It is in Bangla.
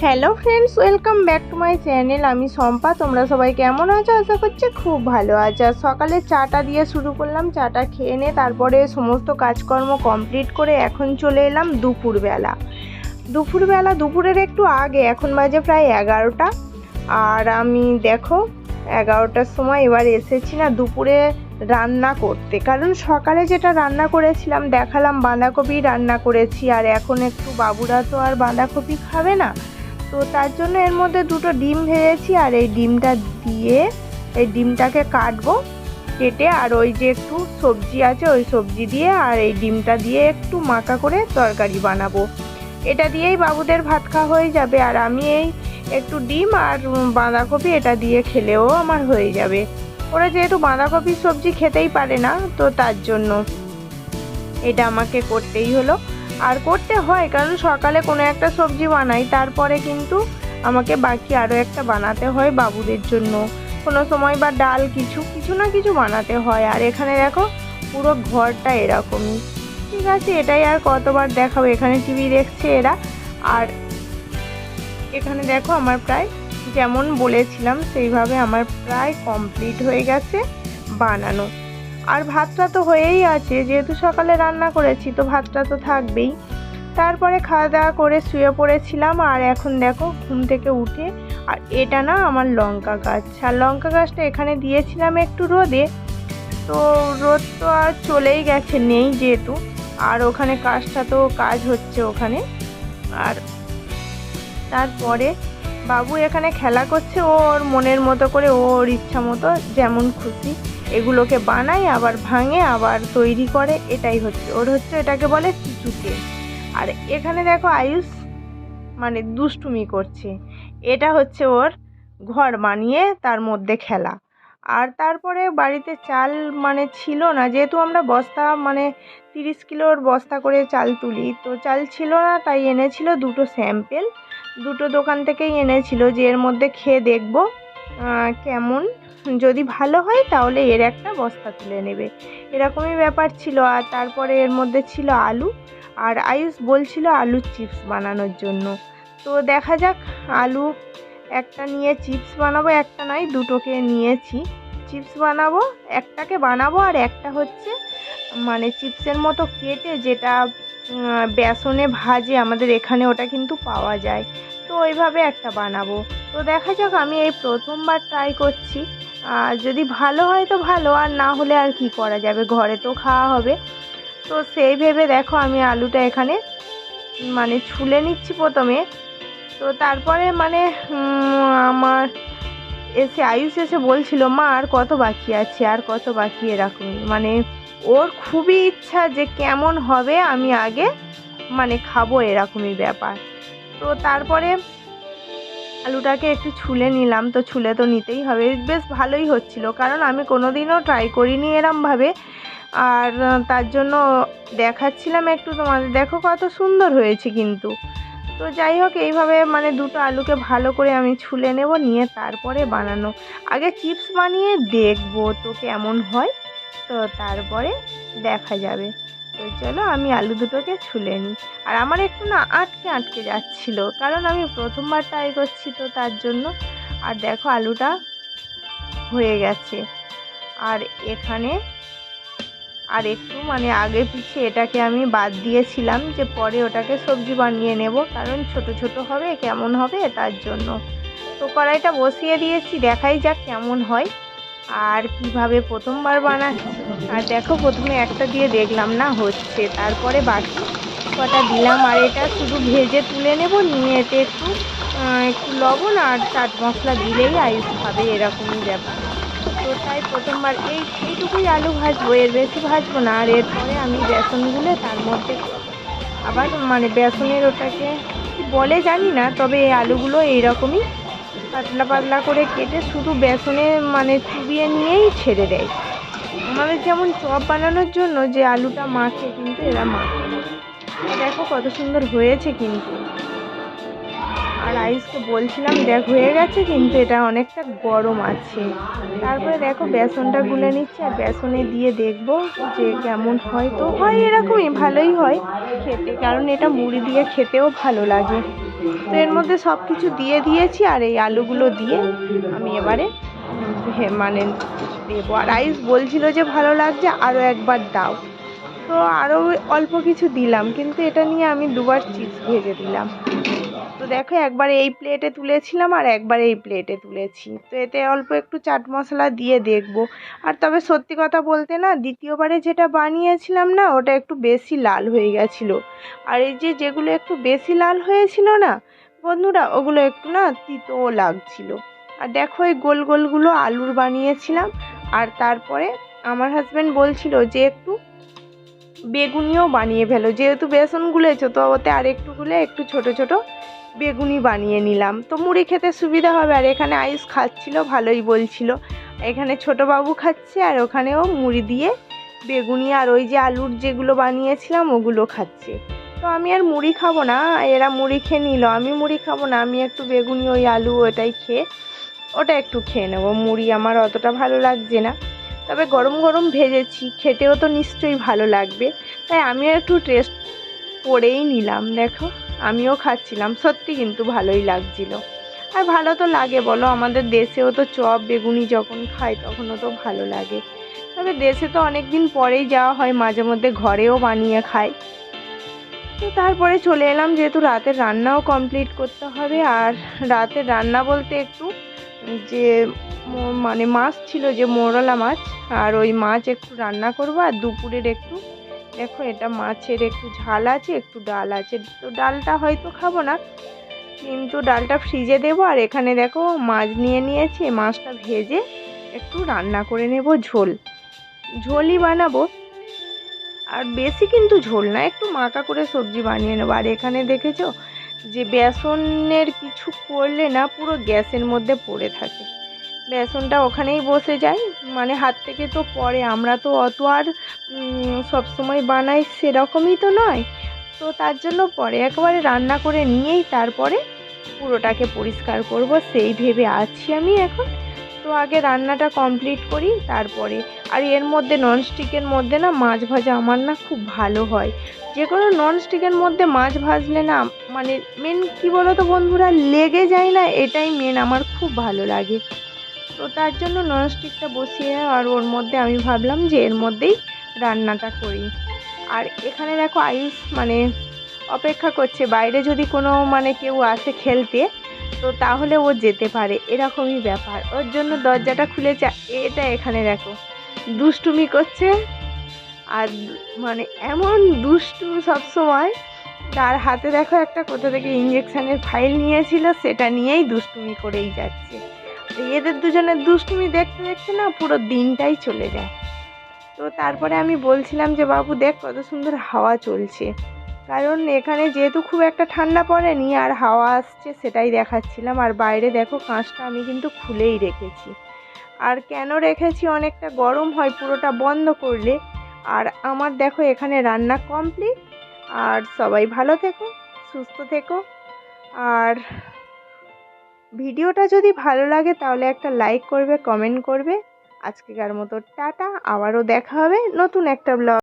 Hello friends, welcome back to my channel. আমি শম্পা। তোমরা সবাই কেমন আছো? আশা করছি খুব ভালো আছো। আর সকালে চাটা দিয়ে শুরু করলাম। চাটা খেয়ে নে তারপরে সমস্ত কাজকর্ম কমপ্লিট করে এখন চলে এলাম দুপুরের একটু আগে, এখন বাজে প্রায় 11টা। আর আমি দেখো 11টার সময় এবার এসেছি না দুপুরে রান্না করতে, কারণ সকালে যেটা রান্না করেছিলাম দেখালাম বাঁধাকপি রান্না করেছি। আর এখন একটু বাবুরা তো আর বাঁধাকপি খাবে না, তো তার জন্য এর মধ্যে দুটো ডিম ভেজেছি। আর এই ডিমটাকে কাটবো, কেটে আর ওই যে একটু সবজি আছে ওই সবজি দিয়ে আর এই ডিমটা দিয়ে একটু মাখা করে তরকারি বানাবো। এটা দিয়েই বাবুদের ভাত খাওয়া হয়ে যাবে। আর আমি এই একটু ডিম আর বাঁধাকপি এটা দিয়ে খেলেও আমার হয়ে যাবে। ওরা যেহেতু বাঁধাকপির সবজি খেতেই পারে না, তো তার জন্য এটা আমাকে করতেই হলো। আর করতে হয় কারণ সকালে কোনো একটা সবজি বানাই, তারপরে কিন্তু আমাকে বাকি আরও একটা বানাতে হয় বাবুদের জন্য। কোনো সময় বা ডাল কিছু না কিছু বানাতে হয়। আর এখানে দেখো পুরো ঘরটা এরকমই। ঠিক আছে, এটাই আর কতবার দেখাবো। এখানে টিভি দেখছে এরা। আর এখানে দেখো আমার প্রায় যেমন বলেছিলাম সেইভাবে আমার প্রায় কমপ্লিট হয়ে গেছে বানানো। আর ভাতটা তো হয়েই আছে, যেহেতু সকালে রান্না করেছি তো ভাতটা তো থাকবেই। তারপরে খাওয়া দাওয়া করে শুয়ে পড়েছিলাম। আর এখন দেখো ঘুম থেকে উঠে, আর এটা না আমার লঙ্কা গাছ। আর লঙ্কা গাছটা এখানে দিয়েছিলাম একটু রোদে, তো রোদ তো আর চলেই গেছে, নেই যেহেতু। আর ওখানে কাজ হচ্ছে ওখানে। আর তারপরে বাবু এখানে খেলা করছে, ওর মনের মতো করে ওর ইচ্ছা মতো যেমন খুশি এগুলোকে বানায়, আবার ভাঙে, আবার তৈরি করে। এটাই হচ্ছে এটাকে বলে চুচুকে। আর এখানে দেখো আয়ুষ মানে দুষ্টুমি করছে। এটা হচ্ছে ওর ঘর বানিয়ে তার মধ্যে খেলা। আর তারপরে বাড়িতে চাল ছিল না, যেহেতু আমরা বস্তা 30 কিলোর বস্তা করে চাল তুলি, তো চাল ছিল না, তাই এনেছিল দুটো স্যাম্পেল। দুটো দোকান থেকেই এনেছিল, যে এর মধ্যে খেয়ে দেখবো কেমন, যদি ভালো হয় তাহলে এর একটা বস্তা তুলে নেবে, এরকমই ব্যাপার ছিল। আর তারপরে এর মধ্যে ছিল আলু, আর আয়ুষ বলছিল আলুর চিপস বানানোর জন্য। তো দেখা যাক, আলু একটা নিয়ে চিপস বানাবো, একটা নয় দুটোকে নিয়েছি। চিপস বানাবো, একটাকে বানাবো আর একটা হচ্ছে চিপসের মতো কেটে, যেটা বেসনে ভাজে, আমাদের এখানে ওটা কিন্তু পাওয়া যায়, তো ওইভাবে একটা বানাবো। তো দেখা যাক, আমি এই প্রথমবার ট্রাই করছি। যদি ভালো হয় তো ভালো, আর না হলে আর কি করা যাবে, ঘরে তো খাওয়া হবে। তো সেই ভেবে দেখো আমি আলুটা এখানে ছুলে নিচ্ছি প্রথমে। তো তারপরে আমার আয়ুষ এসে বলছিল, মা আর কত বাকি আছে, আর কত বাকি, এরকমই ওর খুবই ইচ্ছা যে কেমন হবে আমি আগে খাবো, এরকমই ব্যাপার। তো তারপরে আলুটাকে একটু ছুলে নিলাম, তো ছুলে তো নিতেই হবে। বেশ ভালোই হচ্ছিল, কারণ আমি কোনোদিনও ট্রাই করিনি এরমভাবে। আর তার জন্য দেখাচ্ছিলাম একটু তোমাদের, দেখো কত সুন্দর হয়েছে কিন্তু। তো যাই হোক, এইভাবে দুটো আলুকে ভালো করে আমি ছুলে নেব, নিয়ে তারপরে বানানো। আগে চিপস বানিয়ে দেখবো তো কেমন হয়, তো তারপরে দেখা যাবে। তো চলো আমি আলু দুটোকে ছুলে নিই। আর আমার একটু না আটকে যাচ্ছিলো, কারণ আমি প্রথমবার ট্রাই করছি, তো তার জন্য। আর দেখো আলুটা হয়ে গেছে। আর এখানে আর একটু আগে পিছিয়ে এটাকে আমি বাদ দিয়েছিলাম, যে পরে ওটাকে সবজি বানিয়ে নেব, কারণ ছোট ছোট হবে, কেমন হবে তার জন্য। তো কড়াইটা বসিয়ে দিয়েছি, দেখাই যাক কেমন হয় আর কিভাবে প্রথমবার বানাচ্ছি। আর দেখো প্রথমে একটা দিয়ে দেখলাম না হচ্ছে, তারপরে বাকি কটা দিলাম। আর এটা শুধু ভেজে তুলে নেব, নিয়ে এতে একটু লবণ আর চাট মশলা দিলেই আয়ুষ খাবে, এরকমই ব্যাপার। তো তাই প্রথমবার এইটুকুই আলু ভাজবো, এর বেশি ভাজবো না। আর এরপরে আমি বেসন গুলে তার মধ্যে আবার বেসনের ওটাকে কি বলে জানি না, তবে এই আলুগুলো এইরকমই পাতলা পাতলা করে কেটে শুধু বেসনে চুবিয়ে নিয়েই ছেড়ে দেয়। আমাদের যেমন চপ বানানোর জন্য যে আলুটা মাখে, কিন্তু এরা মাখে না। দেখো কত সুন্দর হয়েছে কিন্তু। আর আয়ুষকে বলছিলাম দেখ হয়ে গেছে, কিন্তু এটা অনেকটা গরম আছে। তারপরে দেখো বেসনটা গুলে নিচ্ছি, আর বেসনে দিয়ে দেখবো যে কেমন হয়। তো হয় এরকমই, ভালোই হয় খেতে, কারণ এটা মুড়ি দিয়ে খেতেও ভালো লাগে। তো এর মধ্যে সব কিছু দিয়ে দিয়েছি আর এই আলুগুলো দিয়ে আমি এবারে মানে দেবো। আর আয়ুষ বলছিল যে ভালো লাগছে, আরও একবার দাও। তো আরও অল্প কিছু দিলাম, কিন্তু এটা নিয়ে আমি দুবার চিপস ভেজে দিলাম। তো দেখো, একবার এই প্লেটে তুলেছিলাম আর একবার এই প্লেটে তুলেছি। তো এতে অল্প একটু চাট মশলা দিয়ে দেখবো। আর তবে সত্যি কথা বলতে না, দ্বিতীয়বারে যেটা বানিয়েছিলাম না, ওটা একটু বেশি লাল হয়ে গেছিলো। আর এই যেগুলো একটু বেশি লাল হয়েছিল না বন্ধুরা, ওগুলো একটু না তিতও লাগছিল। আর দেখো, এই গোল গোলগুলো আলুর বানিয়েছিলাম। আর তারপরে আমার হাজব্যান্ড বলছিল যে একটু বেগুনিও বানিয়ে ফেলো, যেহেতু বেসন গুলেছো তো ওতে আর একটু গুলে একটু ছোট ছোট বেগুনি বানিয়ে নিলাম, তো মুড়ি খেতে সুবিধা হবে। আর এখানে আয়ুষ খাচ্ছিল, ভালোই বলছিল। এখানে ছোট বাবু খাচ্ছে আর ওখানেও মুড়ি দিয়ে বেগুনি আর ওই যে আলুর যেগুলো বানিয়েছিলাম ওগুলো খাচ্ছে। তো আমি আর মুড়ি খাবো না, এরা মুড়ি খেয়ে নিল, আমি মুড়ি খাবো না। আমি একটু বেগুনি ওই আলু ওটা একটু খেয়ে নেবো। মুড়ি আমার অতটা ভালো লাগছে না, তবে গরম গরম ভেজেছি, খেতেও তো নিশ্চয়ই ভালো লাগবে, তাই আমিও একটু টেস্ট করেই নিলাম। দেখো, আমিও খাচ্ছিলাম, সত্যি কিন্তু ভালোই লাগছিল। আর ভালো তো লাগে বলো, আমাদের দেশেও তো চপ বেগুনি যখন খাই তখনও তো ভালো লাগে। তবে দেশে তো অনেক দিন পরেই যাওয়া হয়, মাঝে মধ্যে ঘরেও বানিয়ে খাই। তো তারপরে চলে এলাম, যেহেতু রাতের রান্নাও কমপ্লিট করতে হবে। আর রাতের রান্না বলতে একটু যে মানে মাছ ছিল, যে মোরলা মাছ, আর ওই মাছ একটু রান্না করবো। আর দুপুরের একটু দেখো, এটা মাছের একটু ঝাল আছে, একটু ডাল আছে। তো ডালটা হয়তো খাবো না, কিন্তু ডালটা ফ্রিজে দেবো। আর এখানে দেখো মাছ নিয়ে নিয়েছি, মাছটা ভেজে একটু রান্না করে নেব, ঝোলই বানাবো। আর বেশি কিন্তু ঝোল না, একটু মাখা করে সবজি বানিয়ে নেবো। আর এখানে দেখেছো যে বেসনের কিছু করলে না পুরো গ্যাসের মধ্যে পড়ে থাকে, বেসনটা ওখানেই বসে যায়, মানে হাত থেকে তো পড়ে। আমরা তো অত আর সবসময় বানাই সেরকমই তো নয়, তো তার জন্য পরে একবারে রান্না করে নিয়েই তারপরে পুরোটাকে পরিষ্কার করব, সেই ভেবে আছি আমি এখন। তো আগে রান্নাটা কমপ্লিট করি তারপরে। আর এর মধ্যে ননস্টিকের মধ্যে না মাছ ভাজা আমার না খুব ভালো হয়। যে কোনো ননস্টিকের মধ্যে মাছ ভাজলে না, মানে মেন কী বলো তো বন্ধুরা, লেগে যায় না, এটাই মেন আমার খুব ভালো লাগে। তো তার জন্য ননস্টিকটা বসিয়ে আর ওর মধ্যে আমি ভাবলাম যে এর মধ্যেই রান্নাটা করি। আর এখানে দেখো আয়ুষ মানে অপেক্ষা করছে, বাইরে যদি কোনো মানে কেউ আসে খেলতে তো তাহলে ও যেতে পারে, এরকমই ব্যাপার। ওর জন্য দরজাটা খুলেছে। এটা এখানে দেখো দুষ্টুমি করছে, আর মানে এমন দুষ্টু সবসময়। তার হাতে দেখো একটা কোথা থেকে ইঞ্জেকশনের ফাইল নিয়েছিল, সেটা নিয়েই দুষ্টুমি করেই যাচ্ছে। এদের দুজনের দুষ্টুমি দেখতে দেখতে না পুরো দিনটাই চলে যায়। তো তারপরে আমি বলছিলাম যে বাবু দেখ কত সুন্দর হাওয়া চলছে, কারণ এখানে যেহেতু খুব একটা ঠান্ডা পড়েনি আর হাওয়া আসছে, সেটাই দেখাচ্ছিলাম। আর বাইরে দেখো কাঁচটা আমি কিন্তু খুলেই রেখেছি। আর কেন রেখেছি, অনেকটা গরম হয় পুরোটা বন্ধ করলে। আর আমার দেখো এখানে রান্না কমপ্লিট। আর সবাই ভালো থেকো, সুস্থ থেকো। আর ভিডিওটা যদি ভালো লাগে তাহলে একটা লাইক করবে, কমেন্ট করবে। আজকেকার মতো টাটা, আবারও দেখা হবে নতুন একটা ব্লগ।